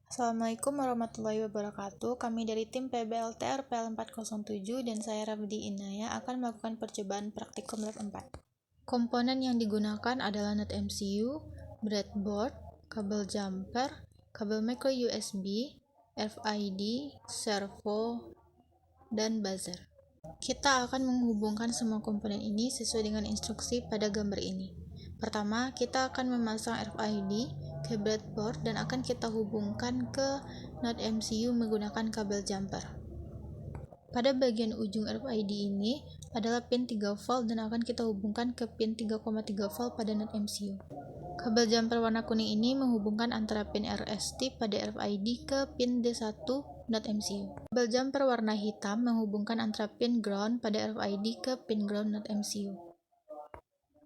Assalamualaikum warahmatullahi wabarakatuh. Kami dari tim PBLTR PL407 dan saya Rafdi Inaya akan melakukan percobaan praktikum lab 4. Komponen yang digunakan adalah NetMCU, breadboard, kabel jumper, kabel micro USB, RFID, servo, dan buzzer. Kita akan menghubungkan semua komponen ini sesuai dengan instruksi pada gambar ini. Pertama, kita akan memasang RFID ke breadboard dan akan kita hubungkan ke NetMCU menggunakan kabel jumper. Pada bagian ujung RFID ini adalah pin 3 volt dan akan kita hubungkan ke pin 3,3 volt pada NetMCU. Kabel jumper warna kuning ini menghubungkan antara pin RST pada RFID ke pin D1 NetMCU. Kabel jumper warna hitam menghubungkan antara pin ground pada RFID ke pin ground NetMCU.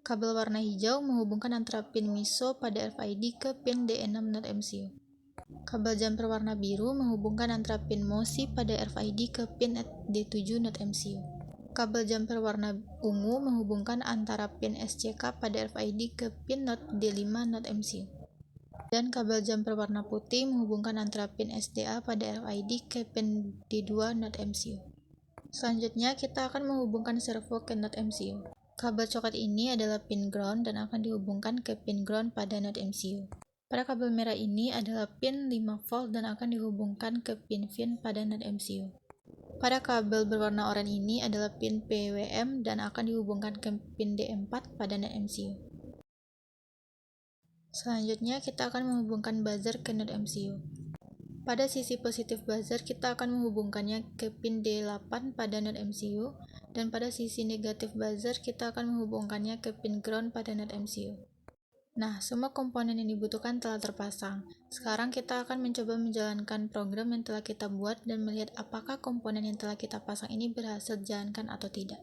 Kabel warna hijau menghubungkan antara pin MISO pada RFID ke pin D6 NetMCU. Kabel jumper warna biru menghubungkan antara pin MOSI pada RFID ke pin D7 NetMCU. Kabel jumper warna ungu menghubungkan antara pin SCK pada RFID ke pin D5 NetMCU. Dan kabel jumper warna putih menghubungkan antara pin SDA pada RFID ke pin D2 NetMCU. Selanjutnya, kita akan menghubungkan servo ke NetMCU. Kabel coklat ini adalah pin ground dan akan dihubungkan ke pin ground pada NetMCU. Pada kabel merah ini adalah pin 5 volt dan akan dihubungkan ke pin VIN pada NetMCU. Pada kabel berwarna oranye ini adalah pin PWM dan akan dihubungkan ke pin D4 pada NetMCU. Selanjutnya, kita akan menghubungkan buzzer ke NetMCU. Pada sisi positif buzzer, kita akan menghubungkannya ke pin D8 pada NetMCU, dan pada sisi negatif buzzer, kita akan menghubungkannya ke pin ground pada NetMCU. Nah, semua komponen yang dibutuhkan telah terpasang. Sekarang kita akan mencoba menjalankan program yang telah kita buat dan melihat apakah komponen yang telah kita pasang ini berhasil dijalankan atau tidak.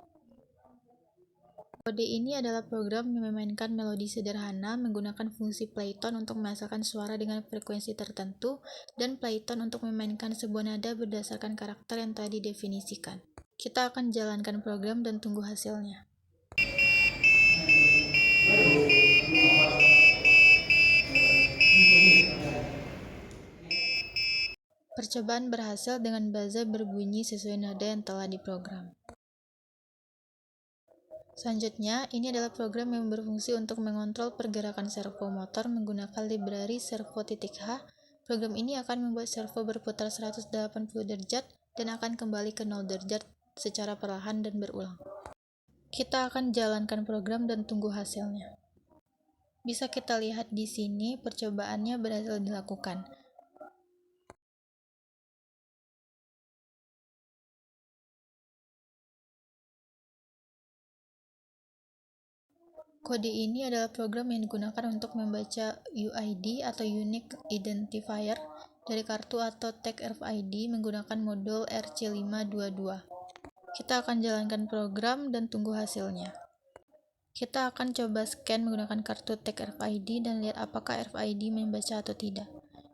Kode ini adalah program yang memainkan melodi sederhana menggunakan fungsi playtone untuk menghasilkan suara dengan frekuensi tertentu dan playtone untuk memainkan sebuah nada berdasarkan karakter yang telah didefinisikan. Kita akan jalankan program dan tunggu hasilnya. Percobaan berhasil dengan buzzer berbunyi sesuai nada yang telah diprogram. Selanjutnya, ini adalah program yang berfungsi untuk mengontrol pergerakan servo motor menggunakan library servo.h. Program ini akan membuat servo berputar 180 derajat dan akan kembali ke 0 derajat secara perlahan dan berulang. Kita akan jalankan program dan tunggu hasilnya. Bisa kita lihat di sini percobaannya berhasil dilakukan. Kode ini adalah program yang digunakan untuk membaca UID atau Unique Identifier dari kartu atau tag RFID menggunakan modul RC522. Kita akan jalankan program dan tunggu hasilnya. Kita akan coba scan menggunakan kartu tag RFID dan lihat apakah RFID membaca atau tidak.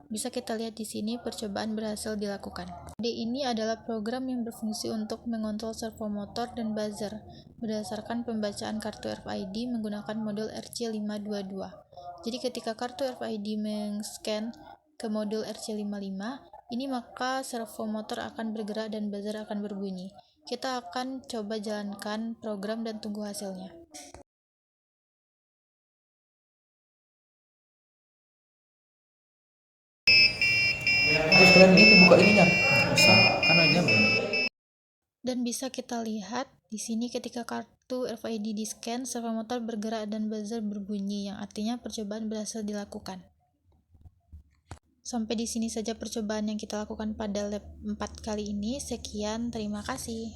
Bisa kita lihat di sini percobaan berhasil dilakukan. Kode ini adalah program yang berfungsi untuk mengontrol servo motor dan buzzer berdasarkan pembacaan kartu RFID menggunakan modul RC522. Jadi ketika kartu RFID men-scan ke modul RC55, ini maka servo motor akan bergerak dan buzzer akan berbunyi. Kita akan coba jalankan program dan tunggu hasilnya. Terus kalian ini buka ininya bisa kan aja belum. Dan bisa kita lihat di sini ketika kartu RFID di-scan, servo motor bergerak dan buzzer berbunyi, yang artinya percobaan berhasil dilakukan. Sampai di sini saja percobaan yang kita lakukan pada lab 4 kali ini. Sekian, terima kasih.